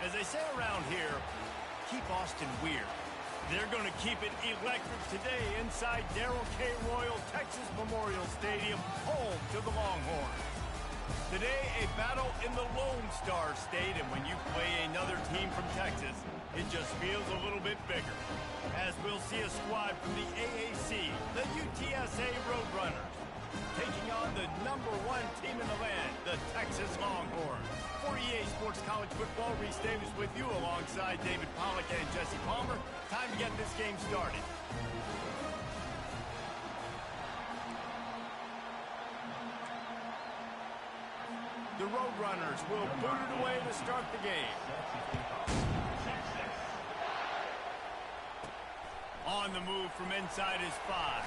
As they say around here, keep Austin weird. They're going to keep it electric today inside Darrell K. Royal Texas Memorial Stadium, home to the Longhorns. Today, a battle in the Lone Star State, and when you play another team from Texas, it just feels a little bit bigger. As we'll see a squad from the AAC, the UTSA Roadrunners, taking on the #1 team in the land, the Texas Longhorns. For EA Sports College Football, Reese Davis with you alongside David Pollack and Jesse Palmer. Time to get this game started. The Roadrunners will boot it away to start the game. On the move from inside his 5.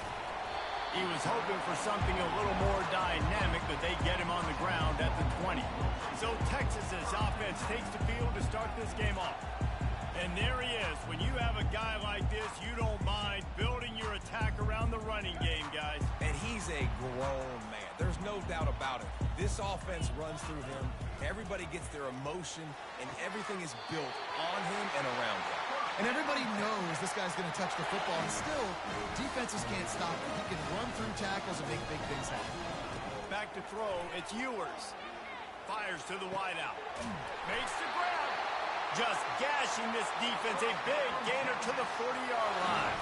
He was hoping for something a little more dynamic, but they get him on the ground at the 20. So Texas's offense takes the field to start this game off. And there he is. When you have a guy like this, you don't mind building your attack around the running game, guys. And he's a grown man. There's no doubt about it. This offense runs through him. Everybody gets their emotion, and everything is built on him and around him. And everybody knows this guy's going to touch the football, and still, defenses can't stop him. He can run through tackles and make big things happen. Back to throw, it's Ewers. Fires to the wideout. Makes the grab. Just gashing this defense, a big gainer to the 40-yard line.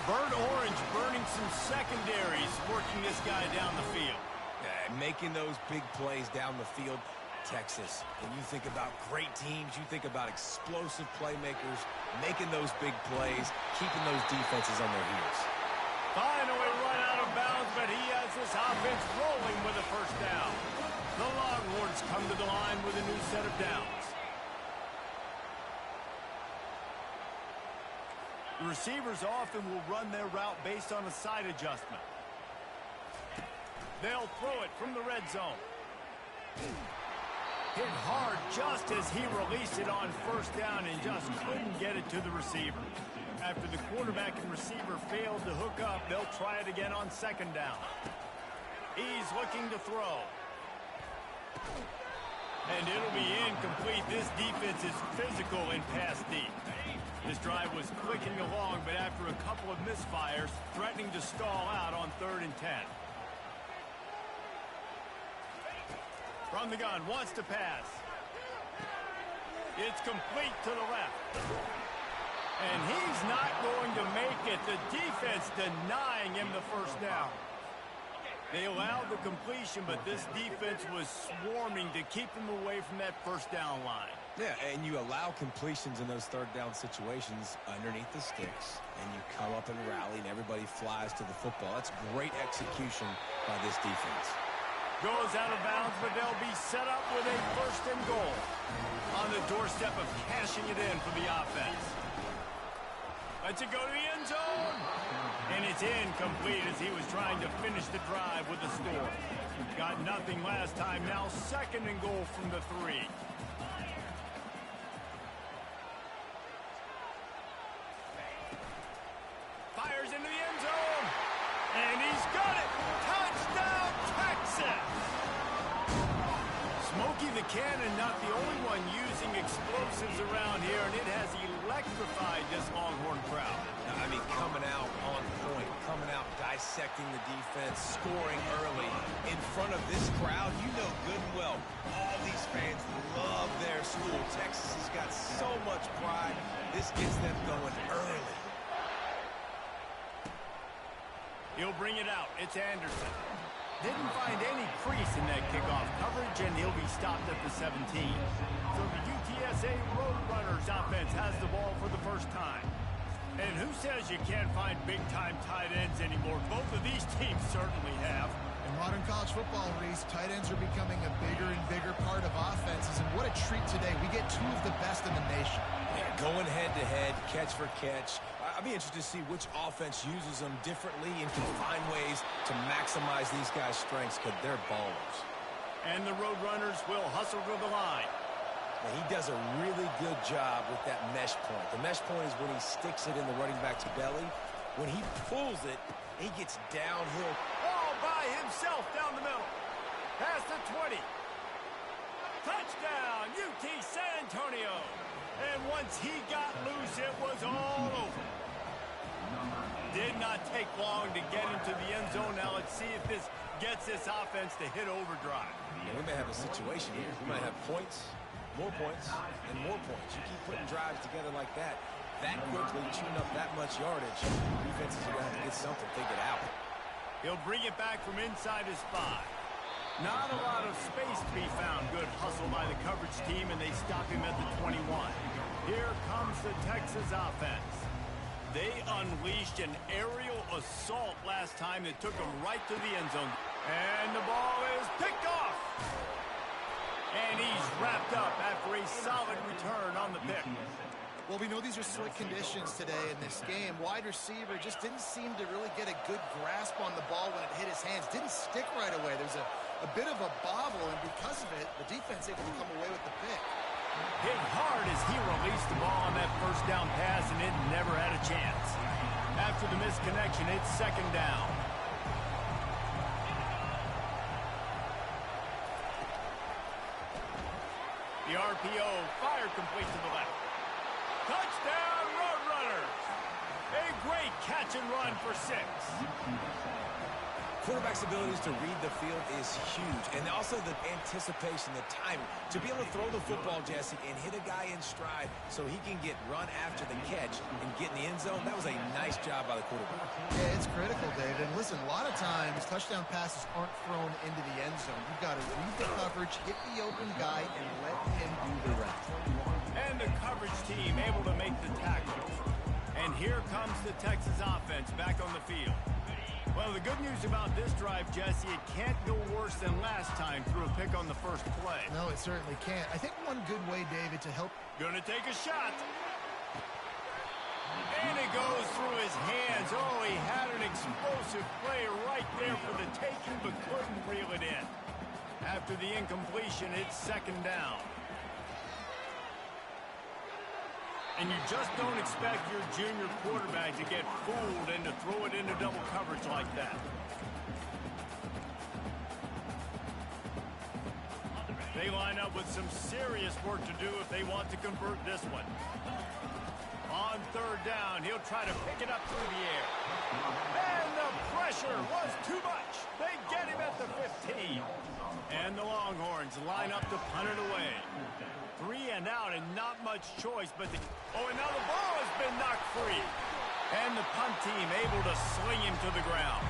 Burnt Orange burning some secondaries, working this guy down the field. Yeah, making those big plays down the field. Texas, when you think about great teams, you think about explosive playmakers, making those big plays, keeping those defenses on their heels. Finally run out of bounds, but he has this offense rolling with a first down. The Longhorns come to the line with a new set of downs. The receivers often will run their route based on a side adjustment. They'll throw it from the red zone. Hit hard just as he released it on first down and just couldn't get it to the receiver. After the quarterback and receiver failed to hook up, they'll try it again on second down. He's looking to throw. And it'll be incomplete. This defense is physical in pass deep. This drive was clicking along, but after a couple of misfires, threatening to stall out on 3rd and 10. From the gun, wants to pass. It's complete to the left. And he's not going to make it. The defense denying him the first down. They allowed the completion, but this defense was swarming to keep him away from that first down line. Yeah, and you allow completions in those third down situations underneath the sticks, and you come up and rally, and everybody flies to the football. That's great execution by this defense. Goes out of bounds, but they'll be set up with a 1st and goal on the doorstep of cashing it in for the offense. Lets it go to the end zone. And it's incomplete as he was trying to finish the drive with the score. Got nothing last time. Now 2nd and goal from the 3. Fires into the end zone. And he's got it. Touchdown, Texas! Smokey the Cannon, not the only one using explosives around here, and it has electrified this Longhorn crowd. I mean, coming out on point, coming out dissecting the defense, scoring early. In front of this crowd, you know good and well, all these fans love their school. Texas has got so much pride. This gets them going early. He'll bring it out. It's Anderson. Didn't find any crease in that kickoff coverage, and he'll be stopped at the 17. So the UTSA Roadrunners offense has the ball for the first time. And who says you can't find big-time tight ends anymore? Both of these teams certainly have. In modern college football, Reese, tight ends are becoming a bigger and bigger part of offenses, and what a treat today. We get 2 of the best in the nation. Yeah, going head-to-head, catch for catch. I'll be interested to see which offense uses them differently and can find ways to maximize these guys' strengths because they're ballers. And the Roadrunners will hustle to the line. And he does a really good job with that mesh point. The mesh point is when he sticks it in the running back's belly. When he pulls it, he gets downhill. All by himself down the middle. Past the 20. Touchdown, UT San Antonio. And once he got loose, it was all over. Did not take long to get into the end zone. Now let's see if this gets this offense to hit overdrive. Yeah, we may have a situation here. We might have points, and more points. You keep putting drives together like that quickly, chewing up that much yardage, defenses are going to have to get something figured out. He'll bring it back from inside his 5. Not a lot of space to be found. Good hustle by the coverage team, and they stop him at the 21. Here comes the Texas offense. They unleashed an aerial assault last time that took them right to the end zone. And the ball is picked off. And he's wrapped up after a solid return on the pick. Well, we know these are slick conditions today in this game. Wide receiver just didn't seem to really get a good grasp on the ball when it hit his hands. Didn't stick right away. There's a bit of a bobble, and because of it, the defense able to come away with the pick. Hit hard as he released the ball on that first down pass, and it never had a chance. After the misconnection, it's second down. The RPO fired complete to the left. Touchdown, Roadrunners! A great catch and run for 6. Quarterback's abilities to read the field is huge, and also the anticipation, the timing. To be able to throw the football, Jesse, and hit a guy in stride so he can get run after the catch and get in the end zone, that was a nice job by the quarterback. Yeah, it's critical, David. And listen, a lot of times, touchdown passes aren't thrown into the end zone. You've got to read the coverage, hit the open guy, and let him do the rest. And the coverage team able to make the tackle. And here comes the Texas offense back on the field. Well, the good news about this drive, Jesse, it can't go worse than last time through a pick on the first play. No, it certainly can't. I think one good way, David, to help... Gonna take a shot. And it goes through his hands. Oh, he had an explosive play right there for the taking, but couldn't reel it in. After the incompletion, it's second down. And you just don't expect your junior quarterback to get fooled and to throw it into double coverage like that. They line up with some serious work to do if they want to convert this one. On third down, he'll try to pick it up through the air. And the pressure was too much. They get him at the 15. And the Longhorns line up to punt it away. 3 and out and not much choice, but and now the ball has been knocked free. And the punt team able to sling him to the ground.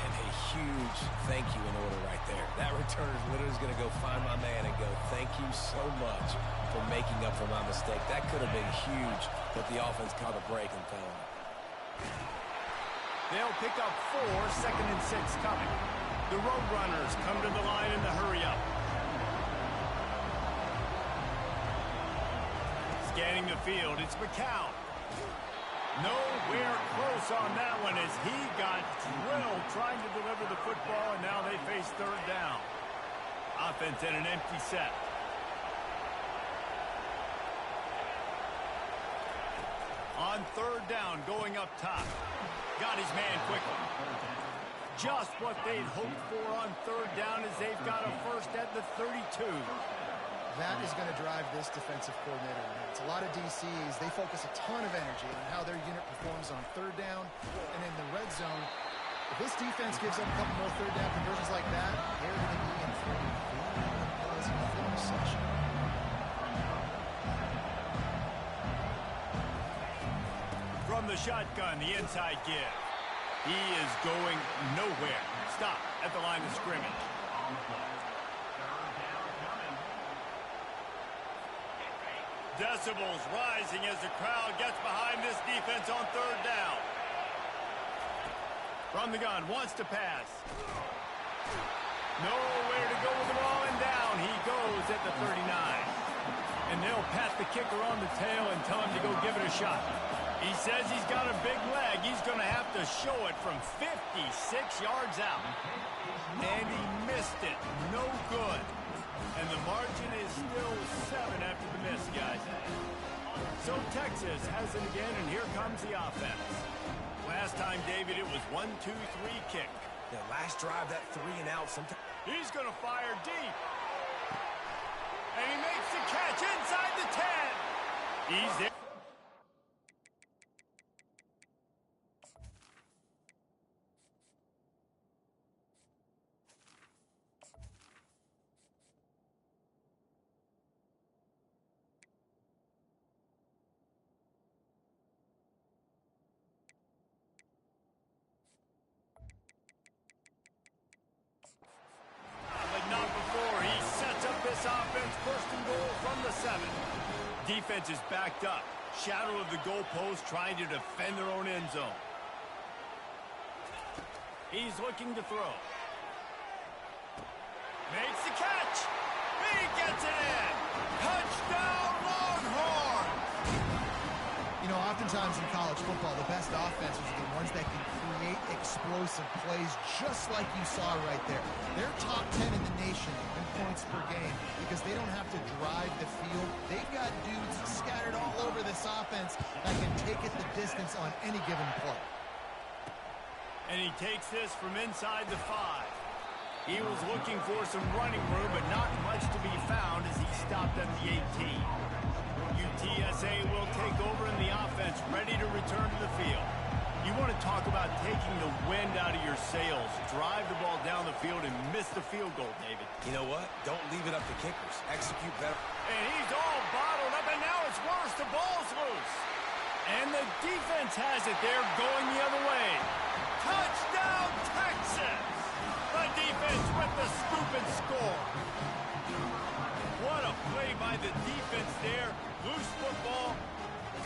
And a huge thank you in order right there. That returner is literally going to go find my man and go, thank you so much for making up for my mistake. That could have been huge, but the offense caught a break and fell. They'll pick up 4, second and 6 coming. The Roadrunners come to the line in the hurry-up. Scanning the field, it's McCown. Nowhere close on that one as he got drilled trying to deliver the football, and now they face third down. Offense in an empty set. On third down, going up top. Got his man quickly. Just what they'd hoped for on third down as they've got a first at the 32. That is going to drive this defensive coordinator. It's a lot of DCs. They focus a ton of energy on how their unit performs on third down and in the red zone. If this defense gives up a couple more third down conversions like that, they're going to be in for a very pleasant finish session. From the shotgun, the inside give. He is going nowhere. Stop at the line of scrimmage. Decibels rising as the crowd gets behind this defense on third down. From the gun, wants to pass. Nowhere to go with the ball, and down he goes at the 39. And they'll pat the kicker on the tail and tell him to go give it a shot. He says he's got a big leg. He's going to have to show it from 56 yards out. And he missed it. No good. And the margin is still 7 after the miss, guys. So Texas has it again, and here comes the offense. Last time, David, it was 1-2-3 kick. Yeah, last drive, that 3 and out. Sometimes he's going to fire deep. And he makes the catch inside the 10. He's there. Offense first and goal from the 7. Defense is backed up. Shadow of the goalpost trying to defend their own end zone. He's looking to throw. Makes the catch. He gets it in. Touchdown Longhorn. You know, oftentimes in college football, the best offenses are the ones that can create explosive plays just like you saw right there. They're top 10 in the nation in points per game because they don't have to drive the field. They've got dudes scattered all over this offense that can take it the distance on any given play. And he takes this from inside the 5. He was looking for some running room, but not much to be found as he stopped at the 18. UTSA will take over in the offense, ready to return to the field. You want to talk about taking the wind out of your sails. Drive the ball down the field and miss the field goal, David. You know what? Don't leave it up to kickers. Execute better. And he's all bottled up, and now it's worse. The ball's loose. And the defense has it there, going the other way. Touchdown, Texas! The defense with the scoop and score. What a play by the defense there. Loose football,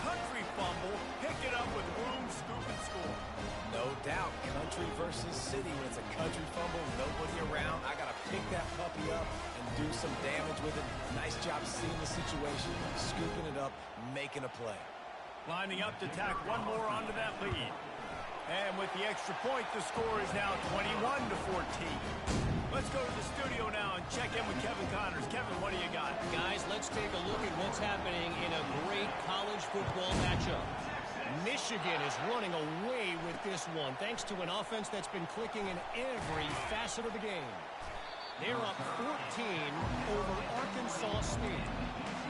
country fumble, pick it up with room, scoop and score. No doubt, country versus city. When it's a country fumble, nobody around. I got to pick that puppy up and do some damage with it. Nice job seeing the situation, scooping it up, making a play. Lining up to tack one more onto that lead. And with the extra point, the score is now 21-14. Let's go to the studio now and check in with Kevin Connors. Kevin, what do you got? Guys, let's take a look at what's happening in a great college football matchup. Michigan is running away with this one, thanks to an offense that's been clicking in every facet of the game. They're up 14 over Arkansas State.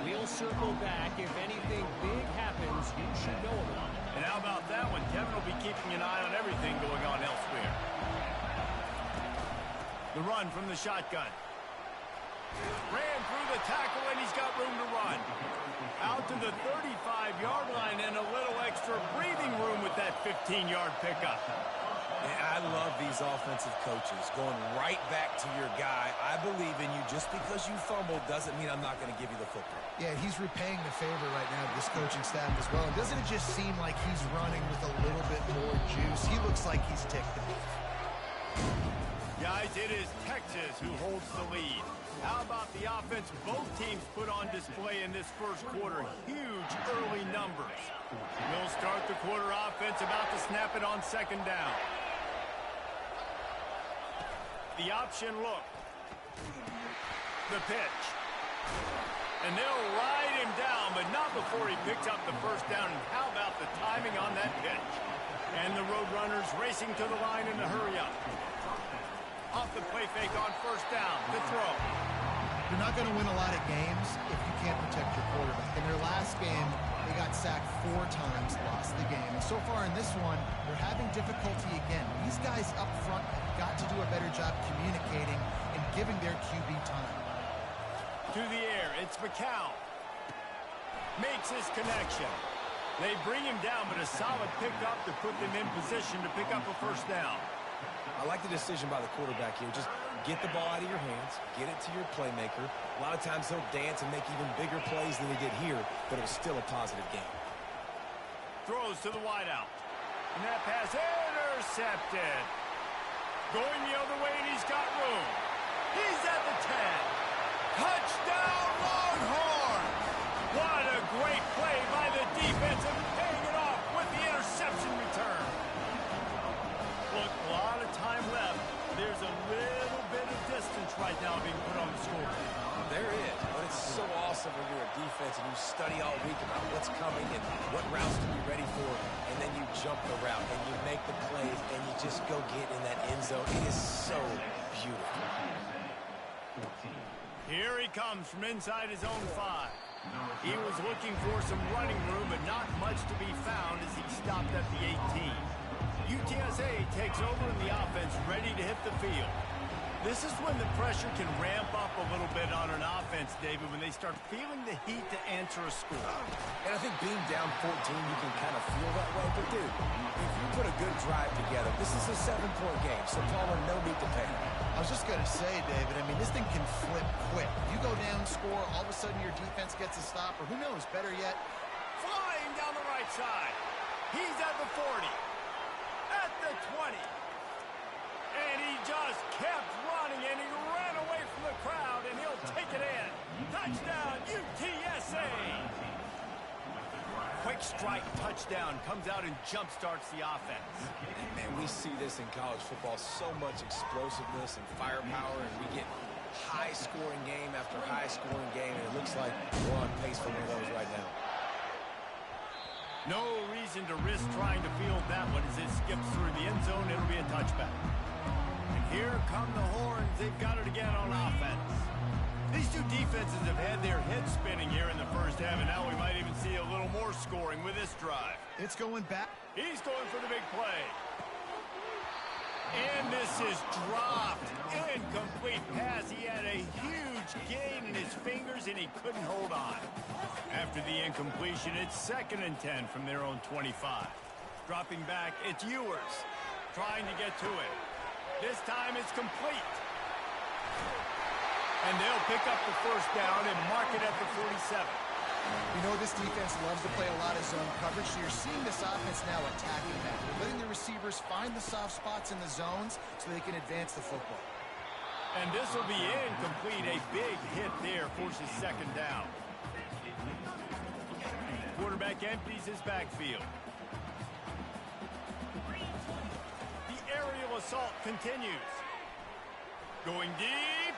We'll circle back. If anything big happens, you should know about it. And how about that one? Kevin will be keeping an eye on everything going on elsewhere. The run from the shotgun. Ran through the tackle, and he's got room to run. Out to the 35-yard line, and a little extra breathing room with that 15-yard pickup. I love these offensive coaches going right back to your guy. I believe in you. Just because you fumbled doesn't mean I'm not going to give you the football. Yeah, he's repaying the favor right now to this coaching staff as well. Doesn't it just seem like he's running with a little bit more juice? He looks like he's ticked off. Guys, it is Texas who holds the lead. How about the offense both teams put on display in this first quarter? Huge early numbers. We'll start the quarter offense, about to snap it on second down. The option look. The pitch. And they'll ride him down, but not before he picks up the first down. And how about the timing on that pitch? And the Roadrunners racing to the line in a hurry up. Off the play fake on first down. The throw. You're not going to win a lot of games if you can't protect your quarterback. In their last game, they got sacked 4 times, lost the game. And so far in this one, they're having difficulty again. These guys up front have got to do a better job communicating and giving their QB time. To the air, it's McCown. Makes his connection. They bring him down, but a solid pickup to put them in position to pick up a first down. I like the decision by the quarterback here. Just get the ball out of your hands, get it to your playmaker. A lot of times he'll dance and make even bigger plays than he did here, but it was still a positive game. Throws to the wideout. And that pass intercepted. Going the other way, and he's got room. He's at the 10. Touchdown, Longhorn! What a great play by the defense and paying it off with the interception return. Look, a lot of time left. There's a little bit of distance right now being put on the score. There is, but it's so awesome when you're a defense and you study all week about what's coming and what routes to be ready for, and then you jump the route and you make the plays and you just go get in that end zone. It is so beautiful. Here he comes from inside his own 5. He was looking for some running room, but not much to be found as he stopped at the 18. UTSA takes over in the offense, ready to hit the field. This is when the pressure can ramp up a little bit on an offense, David, when they start feeling the heat to answer a score. And I think being down 14, you can kind of feel that way. But, dude, if you put a good drive together, this is a 7-point game, so Palmer, no need to panic. I was just going to say, David, I mean, this thing can flip quick. You go down, score, all of a sudden your defense gets a stop, or who knows, better yet, Flying down the right side. He's at the 40, at the 20. And he just kept running, and he ran away from the crowd, and he'll take it in. Touchdown, UTSA! Quick strike touchdown comes out and jump-starts the offense. And, man, we see this in college football, so much explosiveness and firepower, and we get high-scoring game after high-scoring game, and it looks like we're on pace for one of those right now. No reason to risk trying to field that one as it skips through the end zone. It'll be a touchback. Here come the horns. They've got it again on offense. These two defenses have had their heads spinning here in the first half, and now we might even see a little more scoring with this drive. it's going back. He's going for the big play. And this is dropped. Incomplete pass. He had a huge gain in his fingers, and he couldn't hold on. After the incompletion, it's 2nd and 10 from their own 25. Dropping back, it's Ewers trying to get to it. This time it's complete. And they'll pick up the first down and mark it at the 47. You know, this defense loves to play a lot of zone coverage, so you're seeing this offense now attacking that. They're letting the receivers find the soft spots in the zones so they can advance the football. And this will be incomplete. A big hit there forces 2nd down. Quarterback empties his backfield. The aerial assault continues. Going deep.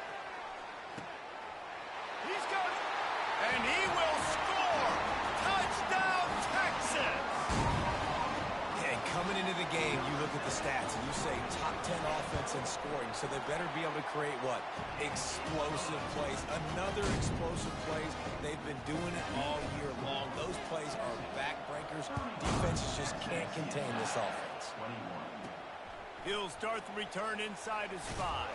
He's got it. And he will score. Touchdown, Texas. Yeah, and coming into the game, you look at the stats and you say top 10 offense in scoring, so they better be able to create what? Explosive plays. Another explosive plays. They've been doing it all year long. Those plays are backbreakers. Defenses just can't contain this offense. He'll start the return inside his 5.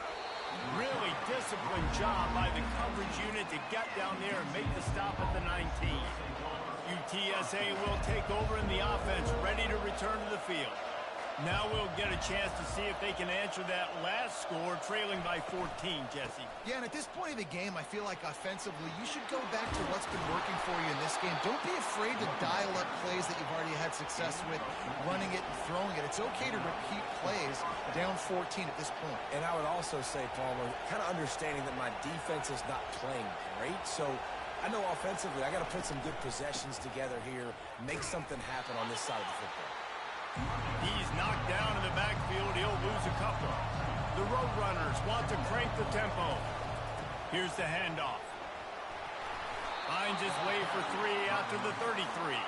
Really disciplined job by the coverage unit to get down there and make the stop at the 19. UTSA will take over in the offense, ready to return to the field. Now we'll get a chance to see if they can answer that last score, trailing by 14, Jesse. Yeah, and at this point of the game, I feel like offensively, you should go back to what's been working for you in this game. Don't be afraid to dial up plays that you've already had success with, running it and throwing it. It's okay to repeat plays down 14 at this point. And I would also say, Palmer, kind of understanding that my defense is not playing great, so I know offensively I got to put some good possessions together here, make something happen on this side of the football. He's knocked down in the backfield. He'll lose a couple. The Roadrunners want to crank the tempo. Here's the handoff. Finds his way for 3 after the 33.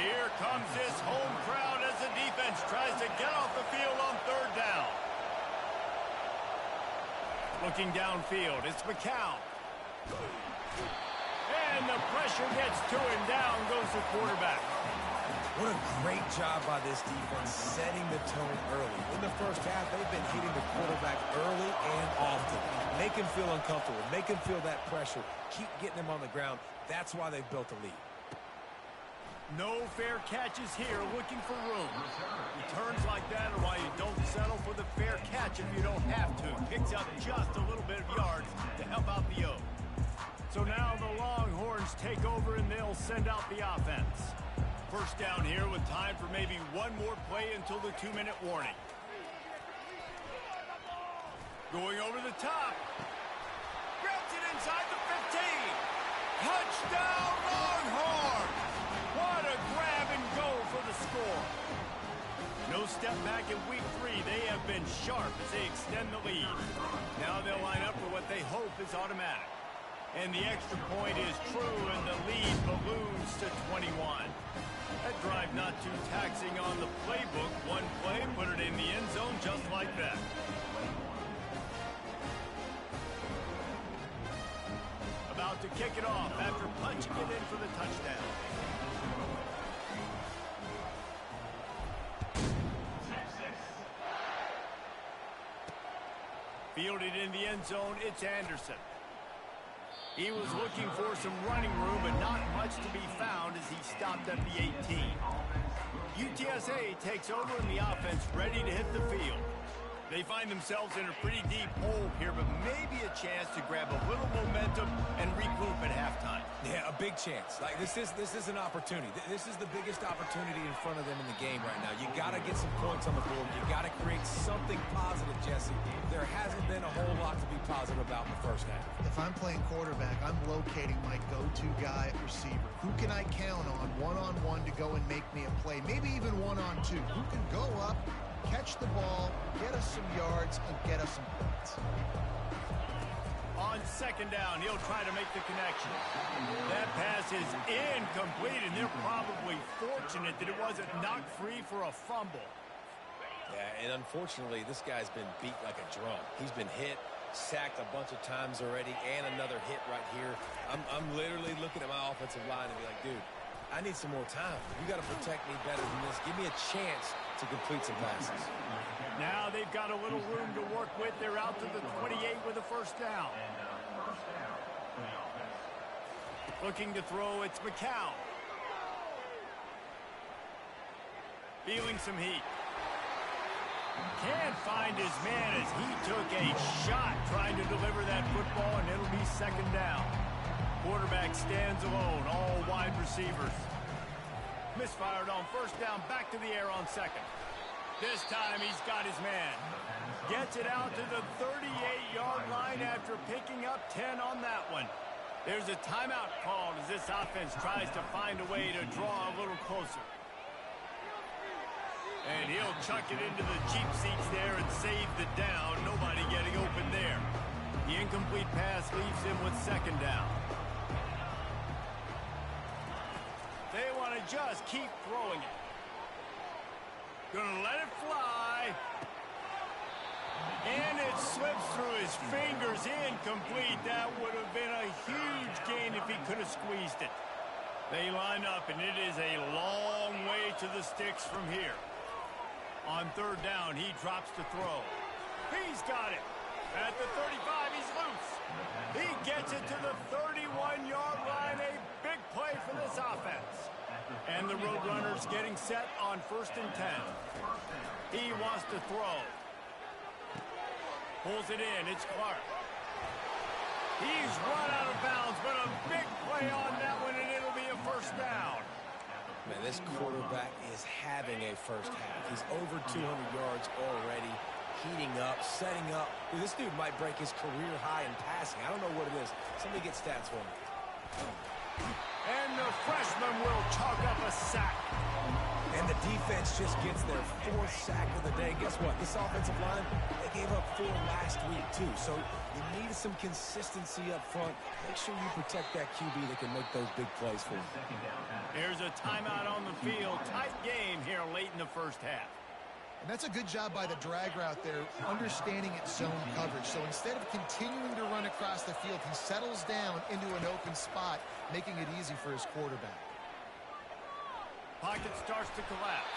Here comes this home crowd as the defense tries to get off the field on 3rd down. Looking downfield, it's McCown. And the pressure gets to him. Down goes the quarterback. What a great job by this defense setting the tone early. In the first half, they've been hitting the quarterback early and often. Make him feel uncomfortable. Make him feel that pressure. Keep getting him on the ground. That's why they've built a lead. No fair catches here, looking for room. Returns like that are why you don't settle for the fair catch if you don't have to. Picks up just a little bit of yards to help out the O. So now the Longhorns take over and they'll send out the offense. First down here with time for maybe one more play until the 2-minute warning. Going over the top. Grabs it inside the 15. Touchdown, Longhorns! What a grab and go for the score. No step back in week 3. They have been sharp as they extend the lead. Now they'll line up for what they hope is automatic. And the extra point is true, and the lead balloons to 21. That drive not too taxing on the playbook. One play, put it in the end zone just like that. kick it off after punching it in for the touchdown. Fielded in the end zone, it's Anderson. He was looking for some running room, but not much to be found as he stopped at the 18. UTSA takes over in the offense, ready to hit the field. They find themselves in a pretty deep hole here, but maybe a chance to grab a little momentum and regroup at halftime. Yeah, a big chance. Like this is an opportunity. This is the biggest opportunity in front of them in the game right now. You got to get some points on the board. You got to create something positive, Jesse. There hasn't been a whole lot to be positive about in the first half. If I'm playing quarterback, I'm locating my go-to guy at receiver. Who can I count on one-on-one to go and make me a play? Maybe even one-on-two. Who can go up, catch the ball, get us some yards, and get us some points. On second down, he'll try to make the connection. That pass is incomplete, and they're probably fortunate that it wasn't knocked free for a fumble. Yeah, and unfortunately, this guy's been beat like a drum. He's been hit, sacked a bunch of times already, and another hit right here. I'm literally looking at my offensive line and be like, dude, I need some more time. You got to protect me better than this. Give me a chance to complete some passes. Now they've got a little room to work with. They're out to the 28 with a first down. Looking to throw, it's McCown. Feeling some heat. Can't find his man as he took a shot trying to deliver that football, and it'll be second down. Quarterback stands alone, all wide receivers. Misfired on first down, back to the air on second. This time he's got his man. Gets it out to the 38-yard line after picking up 10 on that one. There's a timeout called as this offense tries to find a way to draw a little closer. And he'll chuck it into the cheap seats there and save the down. Nobody getting open there. The incomplete pass leaves him with second down. They want to just keep throwing it. Gonna let it fly. And it slips through his fingers, incomplete. That would have been a huge gain if he could have squeezed it. They line up, and it is a long way to the sticks from here. On third down, he drops to throw. He's got it. At the 35, he's loose. He gets it to the 31-yard line. A big play for this offense. And the Roadrunners getting set on first and 10. He wants to throw. Pulls it in. It's Clark. He's run out of bounds, but a big play on that one, and it'll be a first down. Man, this quarterback is having a first half. He's over 200 yards already, heating up, setting up. Dude, this dude might break his career high in passing. I don't know what it is. Somebody get stats for me. And the freshman will chalk up a sack. And the defense just gets their fourth sack of the day. Guess what? This offensive line, they gave up 4 last week, too. So you need some consistency up front. Make sure you protect that QB that can make those big plays for you. Here's a timeout on the field. Tight game here late in the first half. And that's a good job by the drag route there, understanding its zone coverage. So instead of continuing to run across the field, he settles down into an open spot, making it easy for his quarterback. Pocket starts to collapse.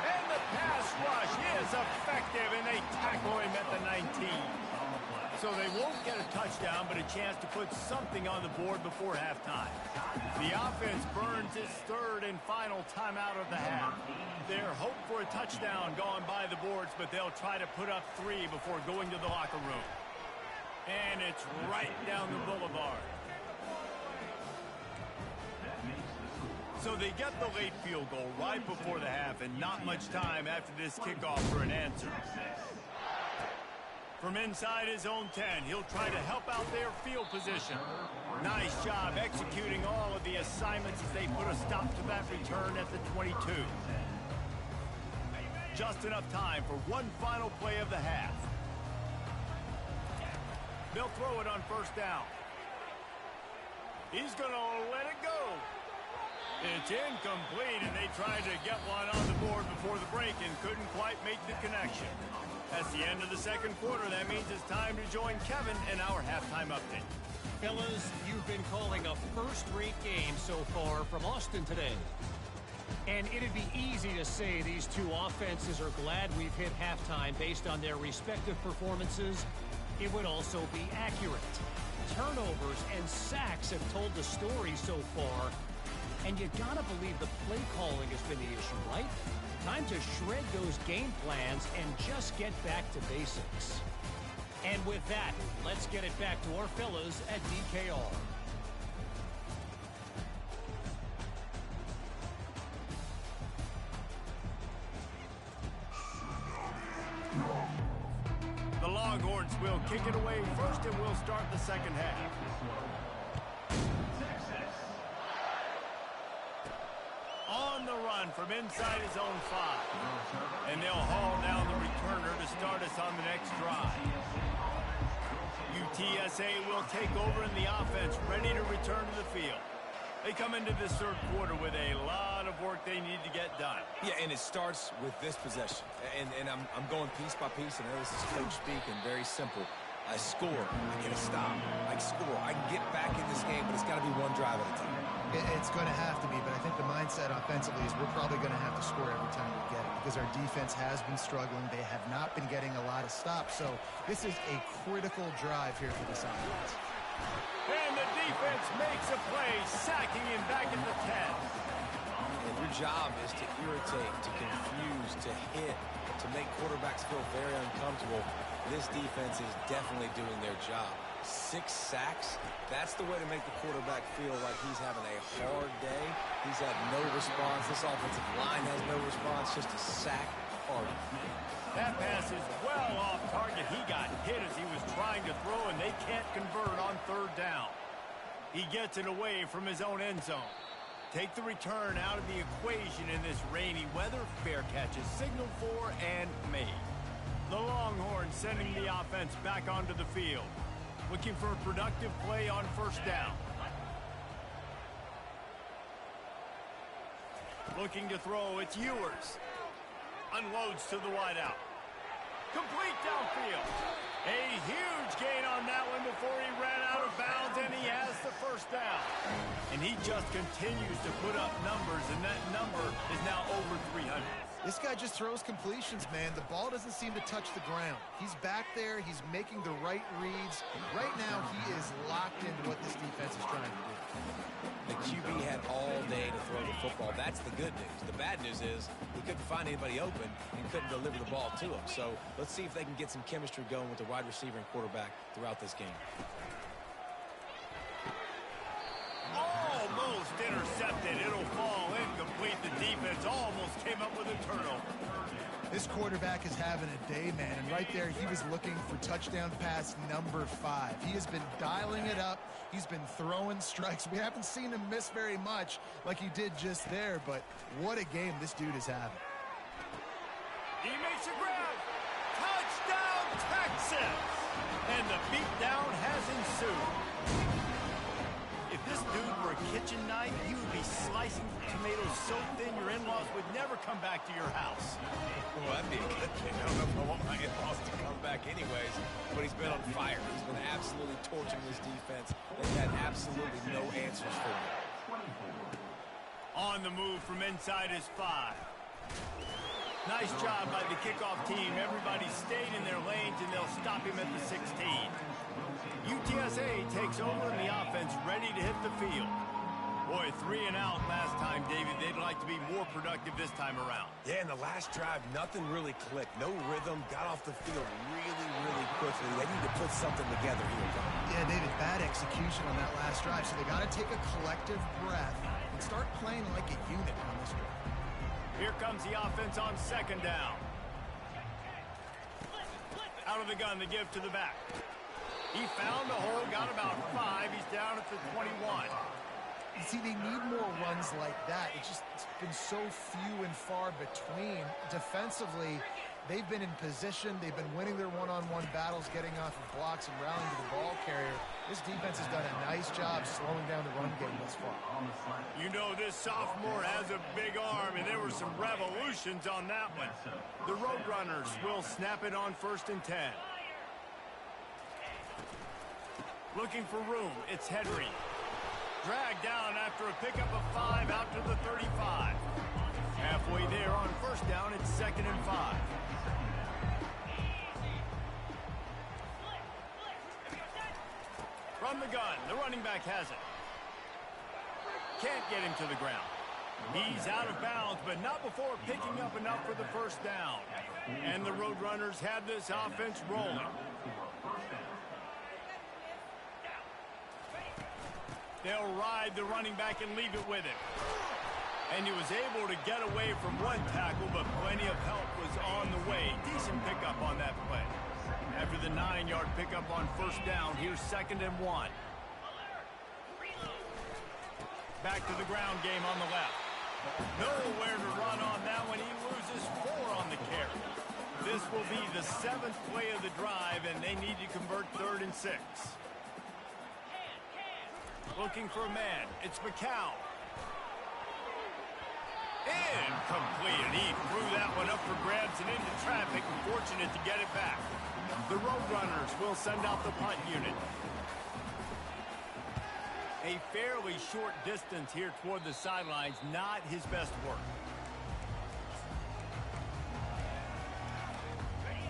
And the pass rush is effective, and they tackle him at the 19. So they won't get a touchdown, but a chance to put something on the board before halftime. The offense burns its third and final timeout of the half. They're hoping for a touchdown going by the boards, but they'll try to put up 3 before going to the locker room. And it's right down the boulevard. So they get the late field goal right before the half, and not much time after this kickoff for an answer. From inside his own 10, he'll try to help out their field position. Nice job executing all of the assignments as they put a stop to that return at the 22. Just enough time for one final play of the half. They'll throw it on first down. He's going to let it go. It's incomplete, and they tried to get one on the board before the break and couldn't quite make the connection. That's the end of the second quarter. That means it's time to join Kevin in our halftime update. Fellas, you've been calling a first-rate game so far from Austin today. And it'd be easy to say these two offenses are glad we've hit halftime based on their respective performances. It would also be accurate. Turnovers and sacks have told the story so far. And you gotta believe the play calling has been the issue, right? Time to shred those game plans and just get back to basics. And with that, let's get it back to our fellas at DKR. The Longhorns will kick it away first, and we'll start the second half. On the run from inside his own 5. And they'll haul down the returner to start us on the next drive. UTSA will take over in the offense, ready to return to the field. They come into this third quarter with a lot of work they need to get done. Yeah, and it starts with this possession. And I'm going piece by piece, and I know this is coach speak and very simple. I score, I get a stop. I score, I can get back in this game, but it's got to be one drive at a time. It's going to have to be, but I think the mindset offensively is we're probably going to have to score every time we get it because our defense has been struggling. They have not been getting a lot of stops, so this is a critical drive here for this offense. And the defense makes a play, sacking him back at the 10. And your job is to irritate, to confuse, to hit, to make quarterbacks feel very uncomfortable. This defense is definitely doing their job. 6 sacks, that's the way to make the quarterback feel like he's having a hard day. He's had no response. This offensive line has no response, just a sack party. That pass is well off target. He got hit as he was trying to throw, and they can't convert on third down. He gets it away from his own end zone. Take the return out of the equation in this rainy weather. Fair catch is signaled for and made. The Longhorns sending the offense back onto the field. Looking for a productive play on first down. Looking to throw, it's Ewers. Unloads to the wideout. Complete downfield. A huge gain on that one before he ran out of bounds, and he has the first down. And he just continues to put up numbers, and that number is now over 300. This guy just throws completions, man. The ball doesn't seem to touch the ground. He's back there. He's making the right reads. Right now, he is locked into what this defense is trying to do. The QB had all day to throw the football. That's the good news. The bad news is he couldn't find anybody open and couldn't deliver the ball to him. So let's see if they can get some chemistry going with the wide receiver and quarterback throughout this game. Almost intercepted. It'll fall incomplete. The defense almost came up with a turnover. This quarterback is having a day, man. And right there, he was looking for touchdown pass number 5. He has been dialing it up. He's been throwing strikes. We haven't seen him miss very much like he did just there, but what a game this dude is having. He makes a grab. Touchdown, Texas! And the beatdown has ensued. If this dude were a kitchen knife, you would be slicing tomatoes so thin your in-laws would never come back to your house. Well, that'd be a good thing. I don't know if I want my in-laws to come back anyways, but he's been on fire. He's been absolutely torching this defense. They've had absolutely no answers for him. On the move from inside his 5. Nice job by the kickoff team. Everybody stayed in their lanes, and they'll stop him at the 16. UTSA takes over in the offense, ready to hit the field. Boy, 3 and out last time, David. They'd like to be more productive this time around. Yeah, in the last drive, nothing really clicked. No rhythm, got off the field really, really quickly. They need to put something together here, Tom. Yeah, David, bad execution on that last drive, so they got to take a collective breath and start playing like a unit on this drive. Here comes the offense on second down. Out of the gun, the give to the back. He found a hole, got about 5. He's down at the 21. You see, they need more runs like that. It's been so few and far between. Defensively, They've been in position. They've been winning their one-on-one battles, getting off of blocks and rallying to the ball carrier. This defense has done a nice job slowing down the run game thus far. You know, this sophomore has a big arm, and there were some revolutions on that one. The Roadrunners will snap it on 1st and 10. Looking for room, it's Henry. Dragged down after a pickup of 5 out to the 35. Halfway there on 1st down, it's 2nd and 5. From the gun, the running back has it. Can't get him to the ground. He's out of bounds, but not before picking up enough for the 1st down. And the Roadrunners have this offense rolling. They'll ride the running back and leave it with him. And he was able to get away from one tackle, but plenty of help was on the way. Decent pickup on that play. After the 9-yard pickup on 1st down, here's 2nd and 1. Back to the ground game on the left. Nowhere to run on that one. He loses 4 on the carry. This will be the 7th play of the drive, and they need to convert 3rd and 6. Looking for a man. It's McCown. Incomplete, and he threw that one up for grabs and into traffic, and fortunate to get it back. The Roadrunners will send out the punt unit. A fairly short distance here toward the sidelines, not his best work.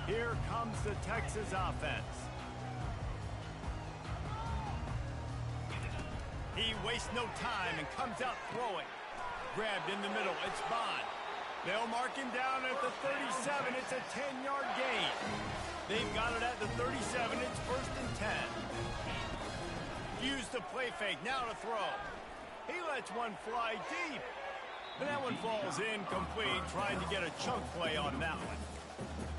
Here comes the Texas offense. He wastes no time and comes out throwing. Grabbed in the middle, it's Bond. They'll mark him down at the 37. It's a 10-yard gain. They've got it at the 37. It's 1st and 10. Use the play fake, now to throw. He lets one fly deep. And that one falls incomplete, trying to get a chunk play on that one.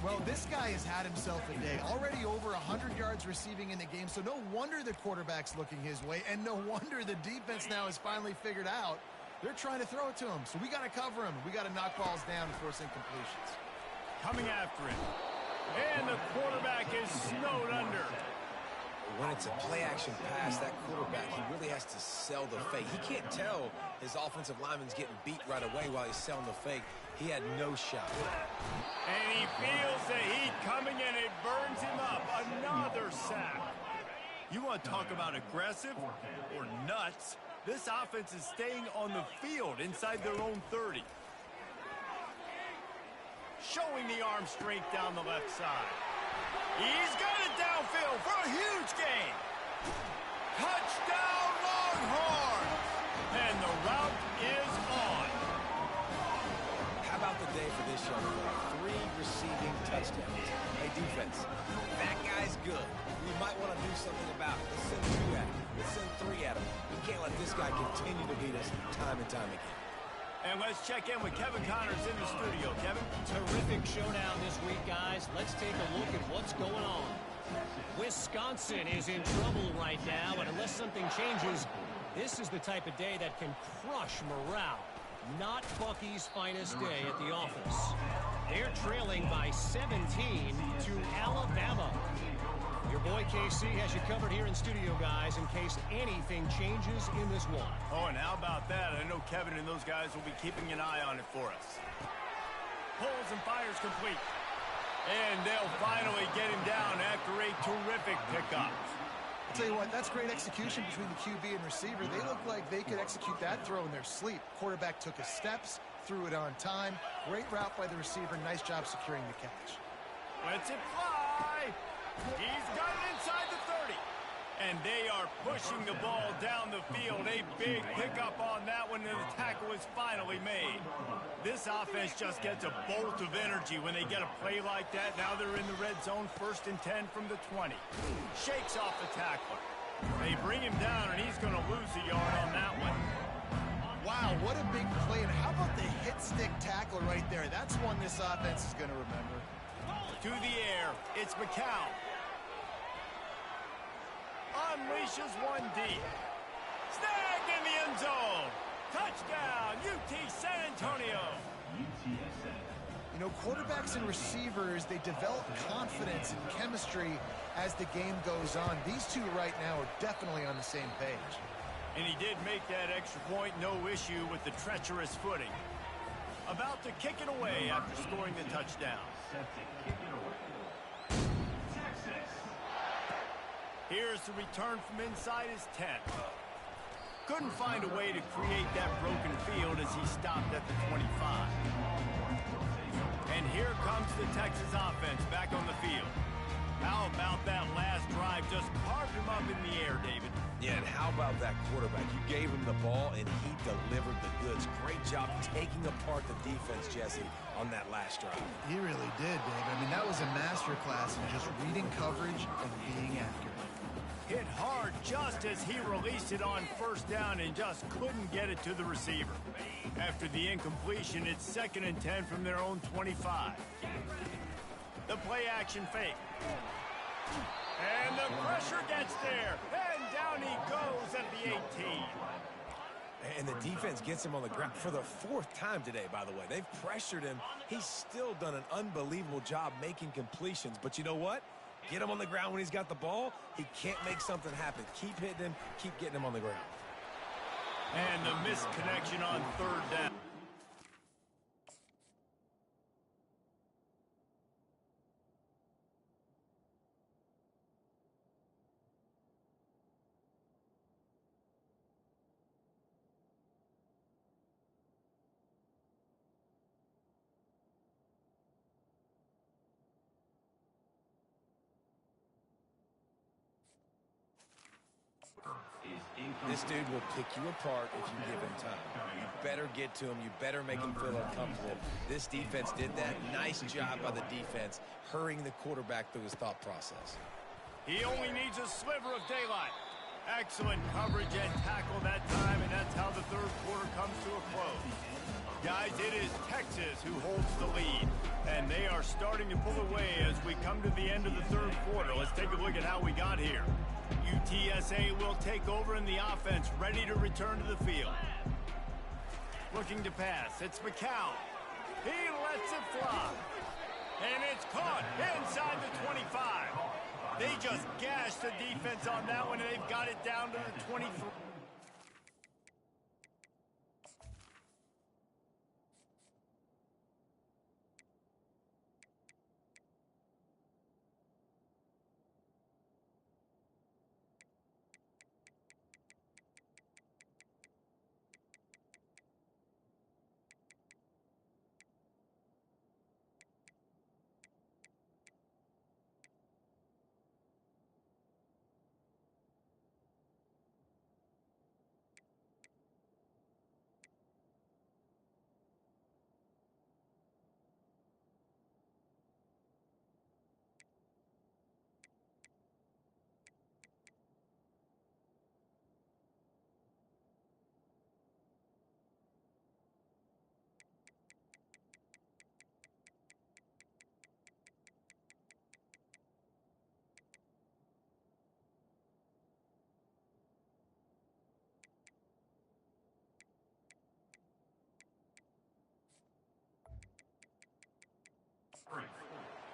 Well, this guy has had himself a day. Already over 100 yards receiving in the game, so no wonder the quarterback's looking his way, and no wonder the defense now has finally figured out they're trying to throw it to him. So we got to cover him. We got to knock balls down and force incompletions. Coming after him. And the quarterback is snowed under. When it's a play-action pass, that quarterback, he really has to sell the fake. He can't tell his offensive lineman's getting beat right away while he's selling the fake. He had no shot. And he feels the heat coming, and it burns him up. Another sack. You want to talk about aggressive or nuts? This offense is staying on the field inside their own 30. Showing the arm strength down the left side. He's got it downfield for a huge gain. Touchdown, Longhorns! And the route is on. How about the day for this young man? 3 receiving touchdowns. Hey, defense, that guy's good. We might want to do something about it. Let's send 2 at him. Let's send 3 at him. We can't let this guy continue to beat us time and time again. And let's check in with Kevin Connors in the studio. Kevin? Terrific showdown this week, guys. Let's take a look at what's going on. Wisconsin is in trouble right now, and unless something changes, this is the type of day that can crush morale. Not Bucky's finest day at the office. They're trailing by 17 to Alabama. Your boy KC has you covered here in studio, guys, in case anything changes in this one. Oh, and how about that? I know Kevin and those guys will be keeping an eye on it for us. Pulls and fires complete. And they'll finally get him down after a terrific pickup. I'll tell you what, that's great execution between the QB and receiver. They look like they could execute that throw in their sleep. Quarterback took his steps, threw it on time. Great route by the receiver. Nice job securing the catch. Lets it fly. He's got it inside the 30. And they are pushing the ball down the field. A big pickup on that one, and the tackle is finally made. This offense just gets a bolt of energy when they get a play like that. Now they're in the red zone, 1st and 10 from the 20. Shakes off the tackler. They bring him down, and he's going to lose a yard on that one. Wow, what a big play. And how about the hit stick tackle right there? That's one this offense is going to remember. To the air, it's McCown. Unleashes one deep. Snagged in the end zone. Touchdown, UT San Antonio. You know, quarterbacks and receivers, they develop confidence and chemistry as the game goes on. These two right now are definitely on the same page. And he did make that extra point, no issue with the treacherous footing. About to kick it away after scoring the touchdown. Here's the return from inside his 10. Couldn't find a way to create that broken field as he stopped at the 25. And here comes the Texas offense back on the field. How about that last drive? Just carved him up in the air, David. Yeah, and how about that quarterback? You gave him the ball, and he delivered the goods. Great job taking apart the defense, Jesse, on that last drive. He really did, Dave. I mean, that was a masterclass in just reading coverage and being accurate. Hit hard just as he released it on first down and just couldn't get it to the receiver. After the incompletion, it's 2nd and 10 from their own 25. The play-action fake. And the pressure gets there. And down he goes at the 18. And the defense gets him on the ground for the 4th time today, by the way. They've pressured him. He's still done an unbelievable job making completions. But you know what? Get him on the ground when he's got the ball. He can't make something happen. Keep hitting him. Keep getting him on the ground. And the missed connection on 3rd down. This dude will pick you apart if you give him time. You better get to him. You better make him feel uncomfortable. This defense did that. Nice job by the defense, hurrying the quarterback through his thought process. He only needs a sliver of daylight. Excellent coverage and tackle that time, and that's how the 3rd quarter comes to a close. Guys, it is Texas who holds the lead, and they are starting to pull away as we come to the end of the 3rd quarter. Let's take a look at how we got here. UTSA will take over in the offense, ready to return to the field. Looking to pass, it's McCown. He lets it fly. And it's caught inside the 25. They just gashed the defense on that one, and they've got it down to the 23.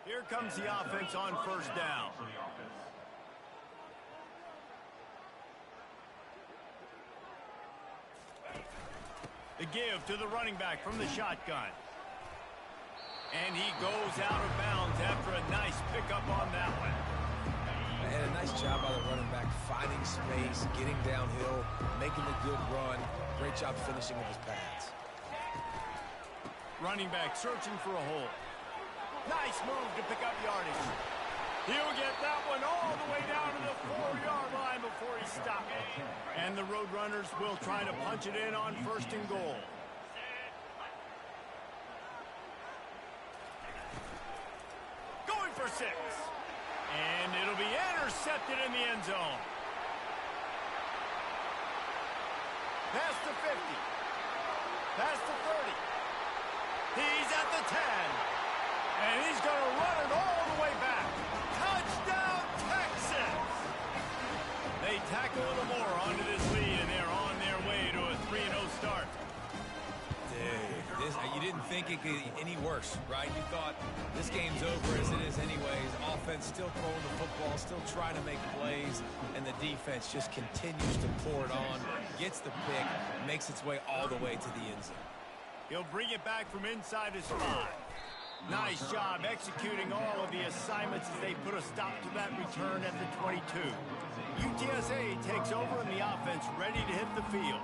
Here comes the offense on first down. The give to the running back from the shotgun. And he goes out of bounds after a nice pickup on that one. And a nice job by the running back, finding space, getting downhill, making a good run. Great job finishing with his pads. Running back searching for a hole. Nice move to pick up yardage. He'll get that one all the way down to the 4-yard line before he stopped. And the Roadrunners will try to punch it in on 1st and goal. Going for 6. And it'll be intercepted in the end zone. Past the 50. Past the 30. He's at the 10. And he's going to run it all the way back. Touchdown, Texas! They tack a little more onto this lead, and they're on their way to a 3-0 start. Dude, you didn't think it make it any worse, right? You thought this game's over as it is anyways. Offense still throwing the football, still trying to make plays, and the defense just continues to pour it on, gets the pick, makes its way all the way to the end zone. He'll bring it back from inside his 5. Nice job executing all of the assignments as they put a stop to that return at the 22. UTSA takes over in the offense, ready to hit the field.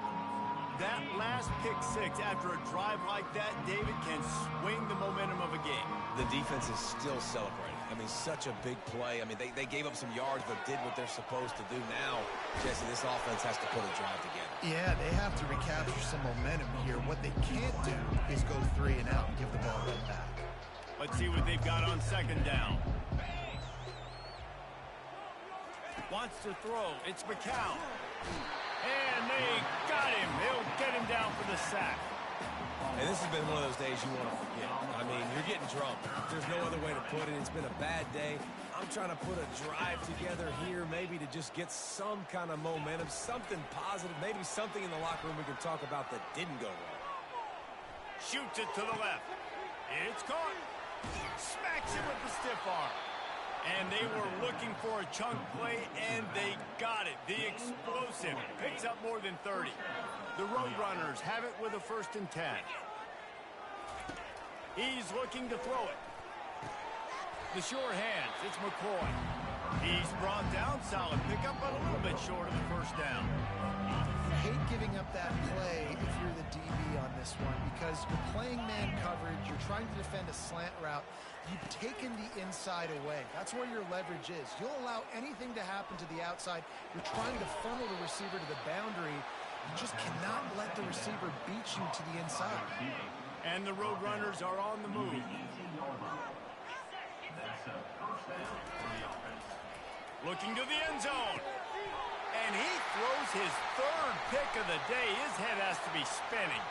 That last pick 6 after a drive like that, David, can swing the momentum of a game. The defense is still celebrating. I mean, such a big play. I mean, they gave up some yards but did what they're supposed to do. Now, Jesse, this offense has to put a drive together. Yeah, they have to recapture some momentum here. What they can't do is go 3 and out and give the ball right back. Let's see what they've got on 2nd down. Wants to throw. It's McCown. And they got him. He'll get him down for the sack. And this has been one of those days you want to forget. I mean, you're getting drunk. There's no other way to put it. It's been a bad day. I'm trying to put a drive together here, maybe to just get some kind of momentum, something positive, maybe something in the locker room we can talk about that didn't go wrong. Shoots it to the left. It's caught. Smacks it with the stiff arm. And they were looking for a chunk play, and they got it. The explosive picks up more than 30. The Roadrunners have it with a 1st and 10. He's looking to throw it. The sure hands. It's McCoy. He's brought down. Solid pickup, but a little bit short of the 1st down. I hate giving up that play if you're the DB on this one because you're playing man coverage, you're trying to defend a slant route, you've taken the inside away. That's where your leverage is. You'll allow anything to happen to the outside. You're trying to funnel the receiver to the boundary. You just cannot let the receiver beat you to the inside. And the Roadrunners are on the move. Looking to the end zone. And he throws his 3rd pick of the day. His head has to be spinning.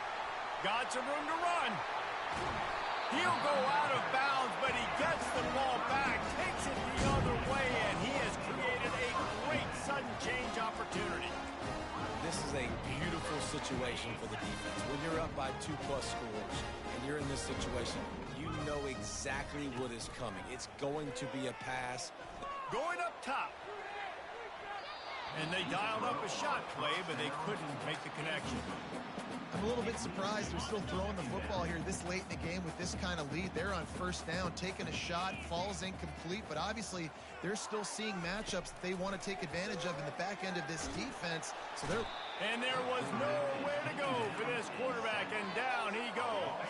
Got some room to run. He'll go out of bounds, but he gets the ball back, takes it the other way, and he has created a great sudden change opportunity. This is a beautiful situation for the defense. When you're up by 2+ scores and you're in this situation, you know exactly what is coming. It's going to be a pass. Going up top. And they dialed up a shot play, but they couldn't make the connection. I'm a little bit surprised they're still throwing the football here this late in the game with this kind of lead. They're on 1st down, taking a shot, falls incomplete, but obviously they're still seeing matchups that they want to take advantage of in the back end of this defense. So they're... And there was nowhere to go for this quarterback, and down he goes.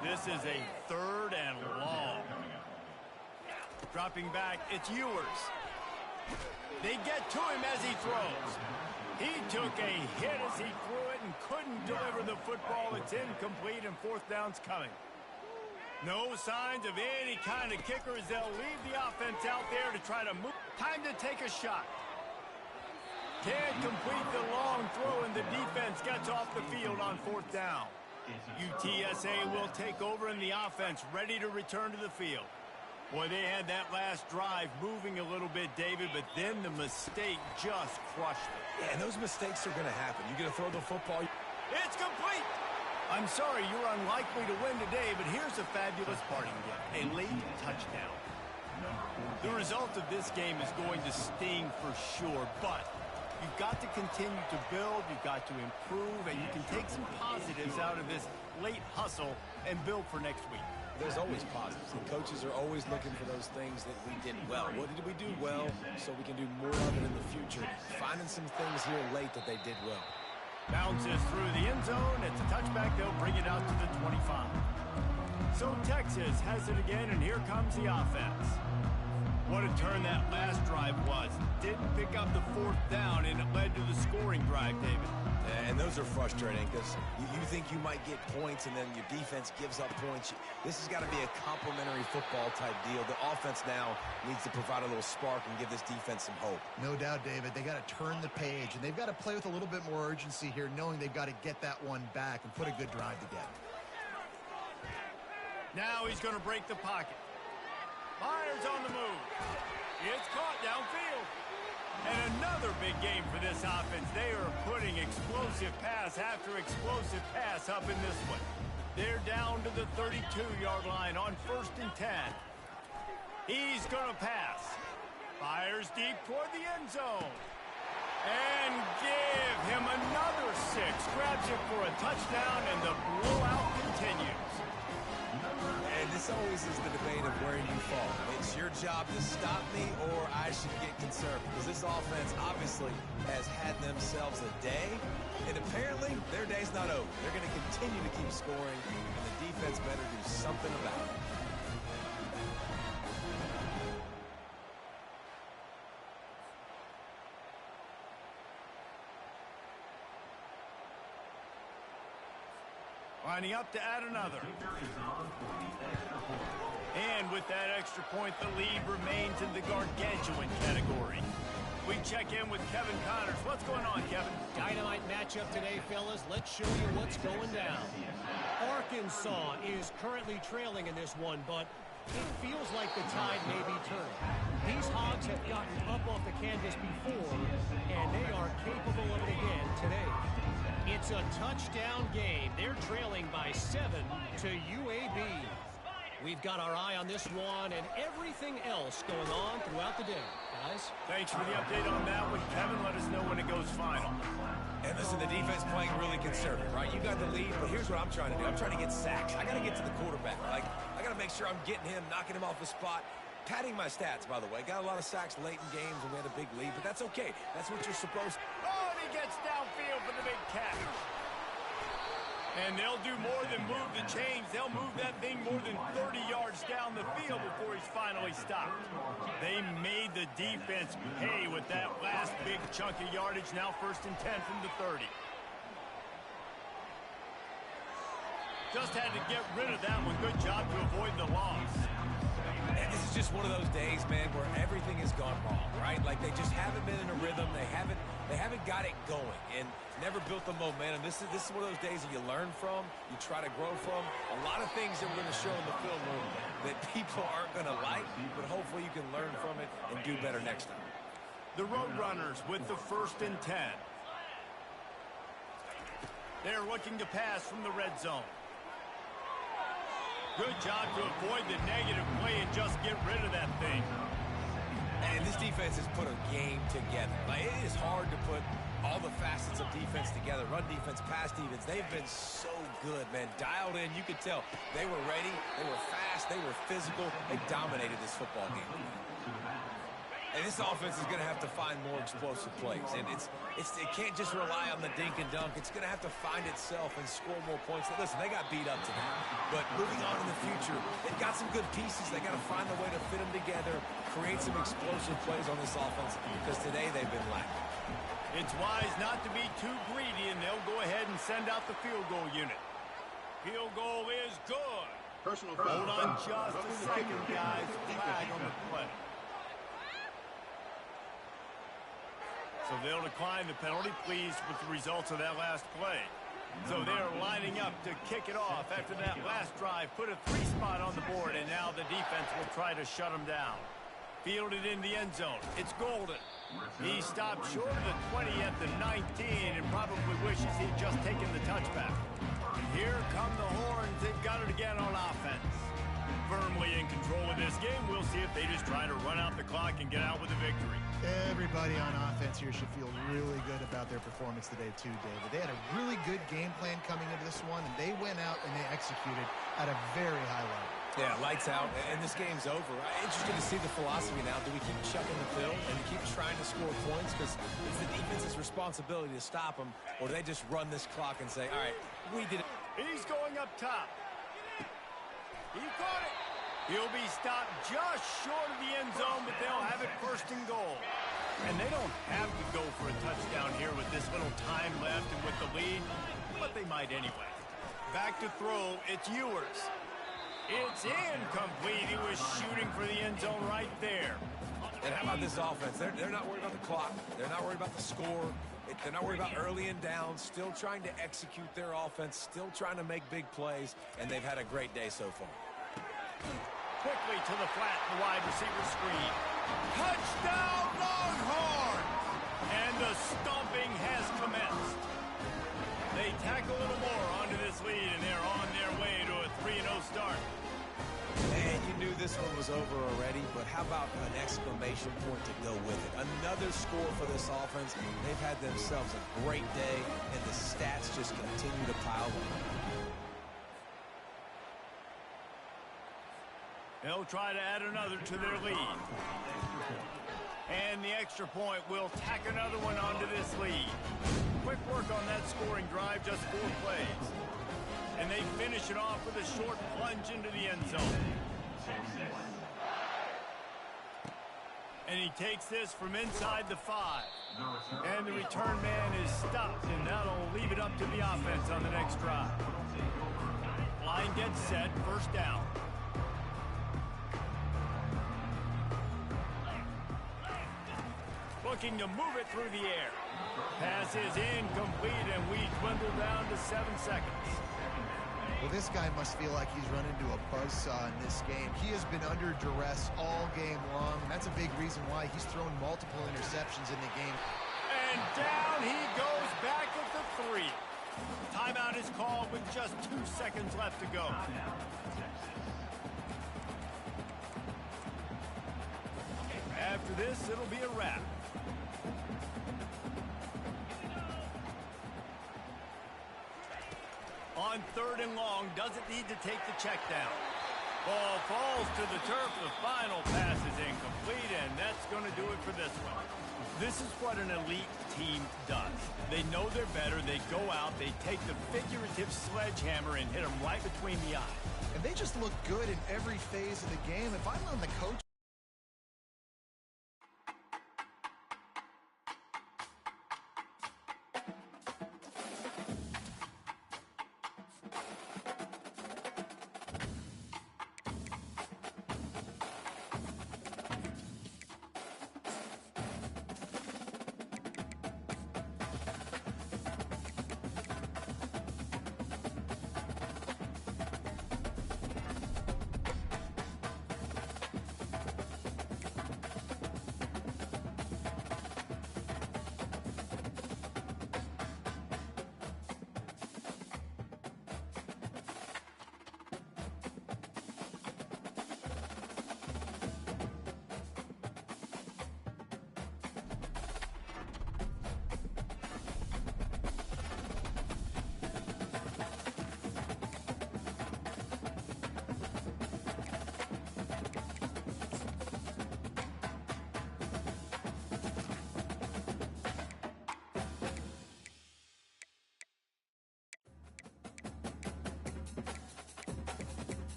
This is a 3rd and long. Dropping back, it's Ewers. They get to him as he throws. He took a hit as he threw it and couldn't deliver the football. It's incomplete, and 4th down's coming. No signs of any kind of kicker as they'll leave the offense out there to try to move. Time to take a shot. Can't complete the long throw, and the defense gets off the field on 4th down. UTSA will take over in the offense, ready to return to the field. Boy, they had that last drive moving a little bit, David, but then the mistake just crushed them. Yeah, and those mistakes are going to happen. You're going to throw the football. It's complete. I'm sorry you're unlikely to win today, but here's a fabulous parting gift, a late touchdown. The result of this game is going to sting for sure, but you've got to continue to build, you've got to improve, and you can take some positives out of this late hustle and build for next week. There's always positives. The coaches are always looking for those things that we did well. What did we do well so we can do more of it in the future? Finding some things here late that they did well. Bounces through the end zone. It's a touchback. They'll bring it out to the 25. So Texas has it again, and here comes the offense. What a turn that last drive was. Didn't pick up the 4th down, and it led to the scoring drive, David. And those are frustrating because you think you might get points and then your defense gives up points. This has got to be a complementary football type deal. The offense now needs to provide a little spark and give this defense some hope. No doubt, David. They got to turn the page, and they've got to play with a little bit more urgency here, knowing they've got to get that one back and put a good drive together. Now he's going to break the pocket. Myers on the move. It's caught downfield. And another big game for this offense. They are putting explosive pass after explosive pass up in this one. They're down to the 32-yard line on 1st and 10. He's going to pass. Fires deep toward the end zone. And give him another 6. Grabs it for a touchdown, and the blowout continues. And this always is the debate of where you fall. It's your job to stop me, or I should get conservative. Because this offense obviously has had themselves a day, and apparently their day's not over. They're going to continue to keep scoring, and the defense better do something about it. Lining up to add another. And with that extra point, the lead remains in the gargantuan category. We check in with Kevin Connors. What's going on, Kevin? Dynamite matchup today, fellas. Let's show you what's going down. Arkansas is currently trailing in this one, but it feels like the tide may be turning. These Hogs have gotten up off the canvas before, and they are capable of it again today. It's a touchdown game. They're trailing by 7 to UAB. We've got our eye on this one and everything else going on throughout the day, guys. Thanks for the update on that one, Kevin. Let us know when it goes final. And listen, the defense playing really conservative, right? You got the lead, but here's what I'm trying to do. I'm trying to get sacks. I got to get to the quarterback. Like, I got to make sure I'm getting him, knocking him off the spot. Padding my stats, by the way. Got a lot of sacks late in games when we had a big lead, but that's okay. That's what you're supposed to. Oh, and he gets downfield for the big catch. And they'll do more than move the chains. They'll move that thing more than 30 yards down the field before he's finally stopped. They made the defense pay with that last big chunk of yardage. Now 1st and 10 from the 30. Just had to get rid of that one. Good job to avoid the loss. And this is just one of those days, man, where everything has gone wrong, right? Like they just haven't been in a rhythm. They haven't got it going and never built the momentum. This is one of those days that you learn from, you try to grow from. A lot of things that we're going to show in the film room that people aren't going to like, but hopefully you can learn from it and do better next time. The Roadrunners with the 1st and 10. They're looking to pass from the red zone. Good job to avoid the negative play and just get rid of that thing. And this defense has put a game together. Like, it is hard to put all the facets of defense together. Run defense, pass defense. They've been so good, man. Dialed in. You could tell they were ready. They were fast. They were physical. They dominated this football game. And this offense is going to have to find more explosive plays. And it can't just rely on the dink and dunk. It's going to have to find itself and score more points. Listen, they got beat up today. But moving on in the future, they've got some good pieces. They got to find a way to fit them together, create some explosive plays on this offense, because today they've been lacking. It's wise not to be too greedy, and they'll go ahead and send out the field goal unit. Field goal is good. Personal foul. Hold on just a second, guys. Flag on the play. So they'll decline the penalty, pleased with the results of that last play. So they're lining up to kick it off after that last drive. Put a 3-spot on the board, and now the defense will try to shut them down. Fielded in the end zone. It's Golden. He stopped short of the 20 at the 19 and probably wishes he'd just taken the touchback. And here come the Horns. They've got it again on offense. Firmly in control of this game. We'll see if they just try to run out the clock and get out with a victory. Everybody on offense here should feel really good about their performance today too, David. They had a really good game plan coming into this one, and they went out and they executed at a very high level. Yeah, lights out, and this game's over. Interesting to see the philosophy now. Do we keep chucking the pill and keep trying to score points? Because it's the defense's responsibility to stop them, or do they just run this clock and say, all right, we did it. He's going up top. He caught it. He'll be stopped just short of the end zone, but they'll have it 1st and goal. And they don't have to go for a touchdown here with this little time left and with the lead, but they might anyway. Back to throw, it's Ewers. It's incomplete. He was shooting for the end zone right there. And how about this offense? They're not worried about the clock. They're not worried about the score. They're not worried about early and down. Still trying to execute their offense. Still trying to make big plays. And they've had a great day so far. Quickly to the flat, the wide receiver screen. Touchdown, Longhorn! And the stomping has commenced. They tack a little more onto this lead, and they're on their way to a 3-0 start. And you knew this one was over already, but how about an exclamation point to go with it? Another score for this offense. They've had themselves a great day, and the stats just continue to pile on. They'll try to add another to their lead. And the extra point will tack another one onto this lead. Quick work on that scoring drive, just 4 plays. And they finish it off with a short plunge into the end zone. And he takes this from inside the 5. And the return man is stopped, and that'll leave it up to the offense on the next drive. Line gets set, first down. Looking to move it through the air. Pass is incomplete, and we dwindle down to 7 seconds. Well, this guy must feel like he's run into a buzzsaw in this game. He has been under duress all game long, and that's a big reason why he's thrown multiple interceptions in the game. And down he goes back at the 3. Timeout is called with just 2 seconds left to go. After this, it'll be a wrap. On 3rd and long, doesn't need to take the check down. Ball falls to the turf. The final pass is incomplete, and that's going to do it for this one. This is what an elite team does. They know they're better. They go out, they take the figurative sledgehammer and hit them right between the eyes. And they just look good in every phase of the game. If I'm on the coach